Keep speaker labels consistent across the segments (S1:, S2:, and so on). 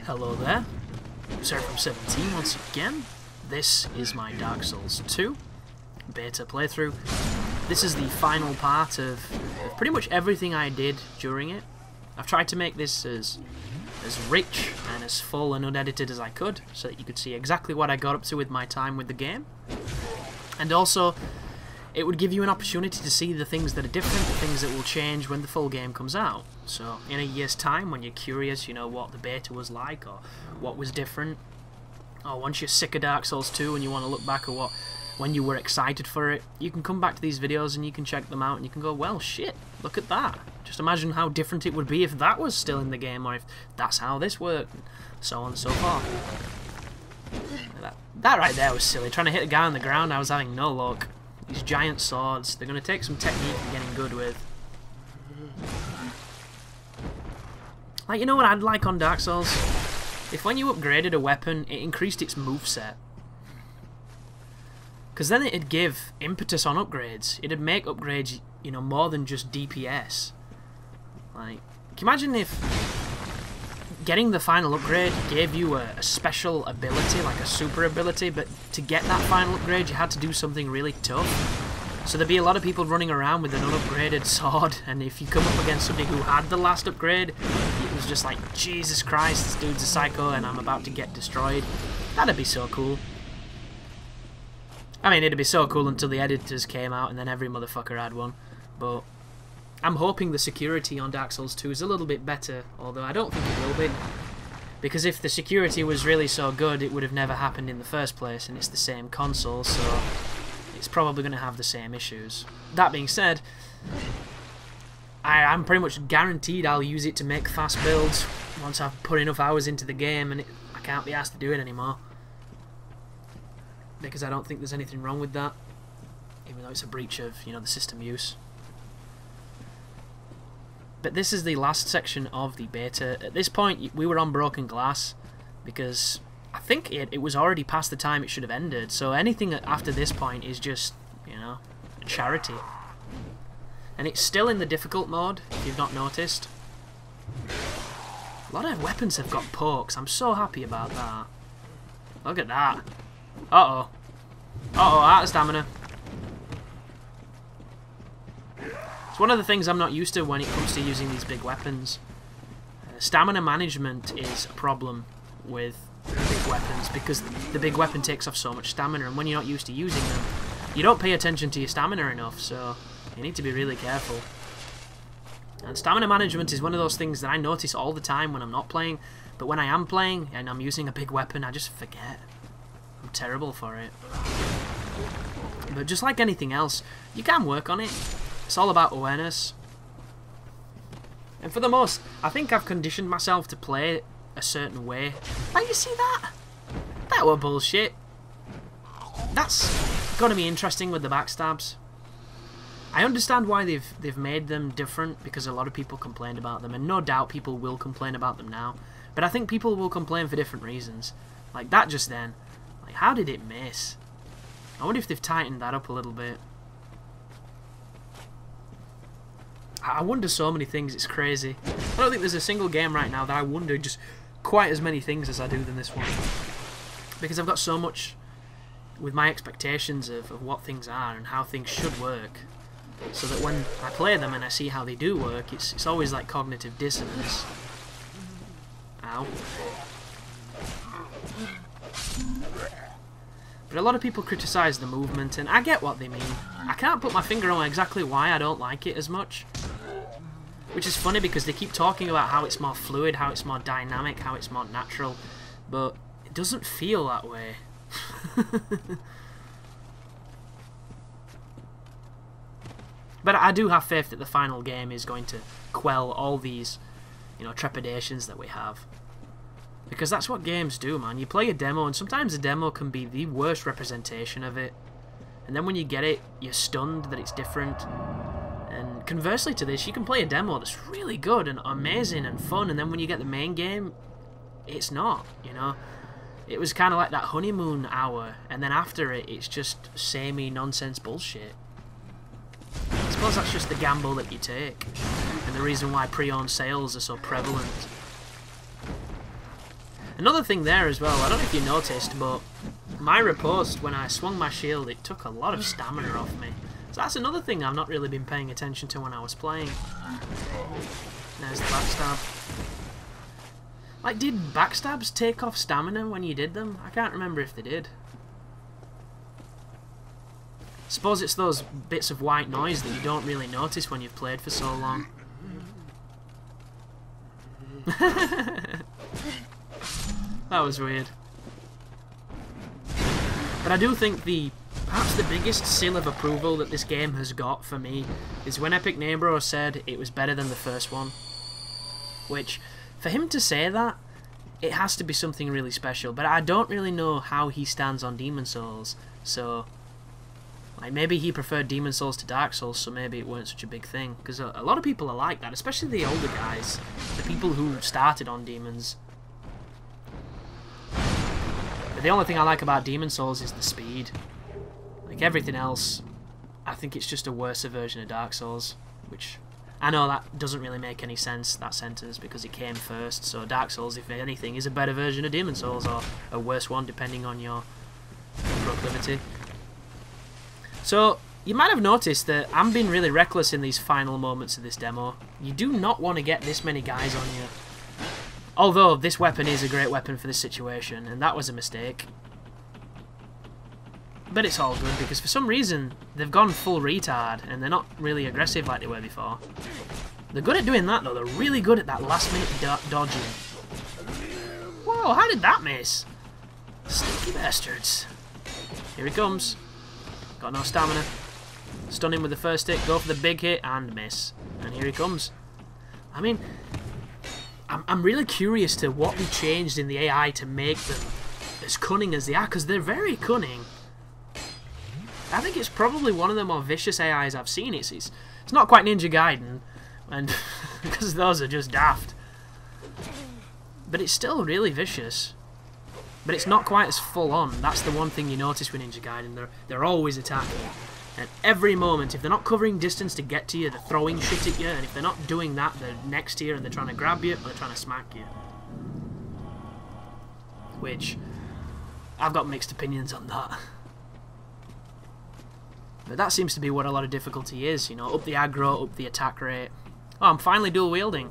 S1: Hello there, Sarah from 17 once again. This is my Dark Souls 2 beta playthrough. This is the final part of pretty much everything I did during it. I've tried to make this as rich and as full and unedited as I could, so that you could see exactly what I got up to with my time with the game. And also, it would give you an opportunity to see the things that are different, the things that will change when the full game comes out. So, in a year's time, when you're curious, you know, what the beta was like, or what was different, or once you're sick of Dark Souls 2 and you want to look back at when you were excited for it, you can come back to these videos and you can check them out and you can go, well, shit, look at that. Just imagine how different it would be if that was still in the game, or if that's how this worked, and so on and so forth. That right there was silly. Trying to hit a guy on the ground, I was having no luck. These giant swords, they're going to take some technique and getting good with. Like, you know what I'd like on Dark Souls? If when you upgraded a weapon, it increased its moveset. Because then it'd give impetus on upgrades. It'd make upgrades, you know, more than just DPS. Like, can you imagine if getting the final upgrade gave you a special ability, like a super ability, but to get that final upgrade you had to do something really tough? So there'd be a lot of people running around with an unupgraded sword, and if you come up against somebody who had the last upgrade, it was just like, Jesus Christ, this dude's a psycho and I'm about to get destroyed. That'd be so cool. I mean, it'd be so cool until the editors came out and then every motherfucker had one. But I'm hoping the security on Dark Souls 2 is a little bit better, although I don't think it will be. Because if the security was really so good, it would have never happened in the first place, and it's the same console, so it's probably going to have the same issues. That being said, I'm pretty much guaranteed I'll use it to make fast builds once I've put enough hours into the game, and I can't be asked to do it anymore. Because I don't think there's anything wrong with that, even though it's a breach of, you know, the system use. But this is the last section of the beta. At this point, we were on broken glass, because I think it was already past the time it should have ended, so anything after this point is just, you know, charity. And it's still in the difficult mode, if you've not noticed. A lot of weapons have got pokes, I'm so happy about that. Look at that. Uh-oh. Uh-oh, out of stamina. It's one of the things I'm not used to when it comes to using these big weapons. Stamina management is a problem with big weapons, because the big weapon takes off so much stamina, and when you're not used to using them, you don't pay attention to your stamina enough, so you need to be really careful. And stamina management is one of those things that I notice all the time when I'm not playing, but when I am playing and I'm using a big weapon, I just forget. I'm terrible for it. But just like anything else, you can work on it. It's all about awareness. And for the most, I think I've conditioned myself to play a certain way. Oh, you see that? That were bullshit. That's gonna be interesting with the backstabs. I understand why they've made them different, because a lot of people complained about them, and no doubt people will complain about them now. But I think people will complain for different reasons. Like that just then. Like, how did it miss? I wonder if they've tightened that up a little bit. I wonder so many things, it's crazy. I don't think there's a single game right now that I wonder just quite as many things as I do than this one. Because I've got so much with my expectations of what things are and how things should work. So that when I play them and I see how they do work, it's always like cognitive dissonance. Ow. But a lot of people criticise the movement, and I get what they mean. I can't put my finger on exactly why I don't like it as much. Which is funny, because they keep talking about how it's more fluid, how it's more dynamic, how it's more natural, but it doesn't feel that way. But I do have faith that the final game is going to quell all these, you know, trepidations that we have. Because that's what games do, man. You play a demo, and sometimes a demo can be the worst representation of it. And then when you get it, you're stunned that it's different. And conversely to this, you can play a demo that's really good and amazing and fun, and then when you get the main game, it's not, you know? It was kind of like that honeymoon hour, and then after it, it's just samey nonsense bullshit. I suppose that's just the gamble that you take, and the reason why pre-owned sales are so prevalent. Another thing there as well, I don't know if you noticed, but my riposte, when I swung my shield, it took a lot of stamina off me. So that's another thing I've not really been paying attention to when I was playing. There's the backstab. Like, did backstabs take off stamina when you did them? I can't remember if they did. Suppose it's those bits of white noise that you don't really notice when you've played for so long. That was weird. But I do think perhaps the biggest seal of approval that this game has got for me is when Epic Neighbor said it was better than the first one. Which, for him to say that, it has to be something really special. But I don't really know how he stands on Demon Souls, so... Like, maybe he preferred Demon Souls to Dark Souls, so maybe it weren't such a big thing. Because a lot of people are like that, especially the older guys. The people who started on Demons. But the only thing I like about Demon Souls is the speed. Like, everything else, I think it's just a worse version of Dark Souls. Which, I know that doesn't really make any sense, that sentence, because it came first. So Dark Souls, if anything, is a better version of Demon Souls, or a worse one, depending on your proclivity. So, you might have noticed that I'm being really reckless in these final moments of this demo. You do not want to get this many guys on you. Although, this weapon is a great weapon for this situation, and that was a mistake. But it's all good, because for some reason, they've gone full retard, and they're not really aggressive like they were before. They're good at doing that, though. They're really good at that last-minute dodging. Whoa, how did that miss? Sneaky bastards. Here he comes. Got no stamina. Stun him with the first hit, go for the big hit, and miss. And here he comes. I mean, I'm really curious to what they changed in the AI to make them as cunning as they are, because they're very cunning. I think it's probably one of the more vicious AIs I've seen. It's not quite Ninja Gaiden, and because those are just daft. But it's still really vicious. But it's not quite as full on. That's the one thing you notice with Ninja Gaiden. They're always attacking. And every moment, if they're not covering distance to get to you, they're throwing shit at you. And if they're not doing that, they're next to you and they're trying to grab you or they're trying to smack you. Which, I've got mixed opinions on that. But that seems to be what a lot of difficulty is, you know, up the aggro, up the attack rate. Oh, I'm finally dual wielding.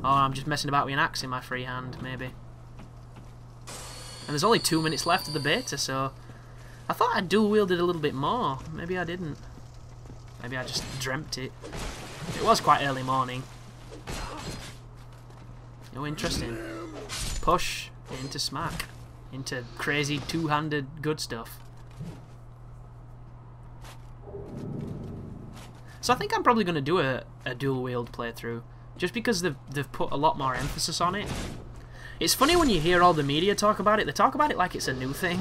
S1: Oh, I'm just messing about with an axe in my free hand, maybe. And there's only 2 minutes left of the beta, so... I thought I dual wielded a little bit more. Maybe I didn't. Maybe I just dreamt it. It was quite early morning. Oh, interesting. Push into smack. Into crazy two-handed good stuff. So I think I'm probably going to do a dual wield playthrough. Just because they've put a lot more emphasis on it. It's funny when you hear all the media talk about it, they talk about it like it's a new thing,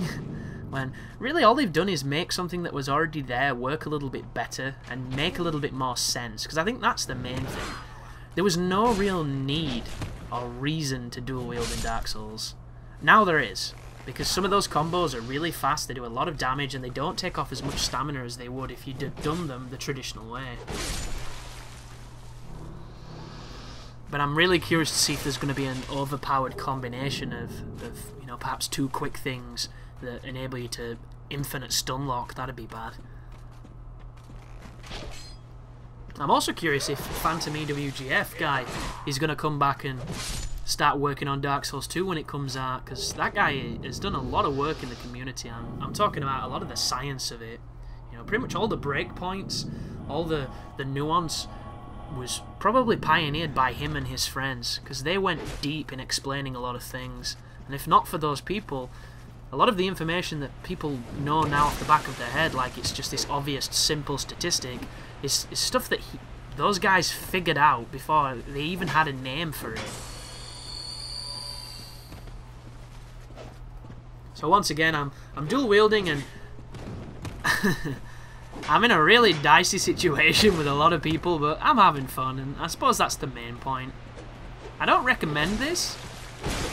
S1: when really all they've done is make something that was already there work a little bit better and make a little bit more sense, because I think that's the main thing. There was no real need or reason to dual wield in Dark Souls. Now there is, because some of those combos are really fast, they do a lot of damage, and they don't take off as much stamina as they would if you'd done them the traditional way. But I'm really curious to see if there's going to be an overpowered combination of you know, perhaps two quick things that enable you to infinite stun lock. That'd be bad. I'm also curious if Phantom EWGF guy is going to come back and start working on Dark Souls 2 when it comes out, because that guy has done a lot of work in the community. I'm talking about a lot of the science of it. You know, pretty much all the breakpoints, all the nuance was probably pioneered by him and his friends, because they went deep in explaining a lot of things. And if not for those people, a lot of the information that people know now off the back of their head, like it's just this obvious, simple statistic, is stuff that those guys figured out before they even had a name for it. So once again, I'm dual wielding, and I'm in a really dicey situation with a lot of people, but I'm having fun, and I suppose that's the main point. I don't recommend this.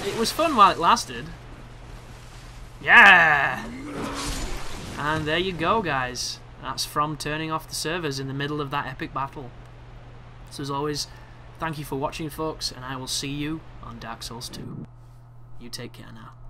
S1: It was fun while it lasted. Yeah! And there you go, guys. That's from turning off the servers in the middle of that epic battle. So as always, thank you for watching, folks, and I will see you on Dark Souls 2. You take care now.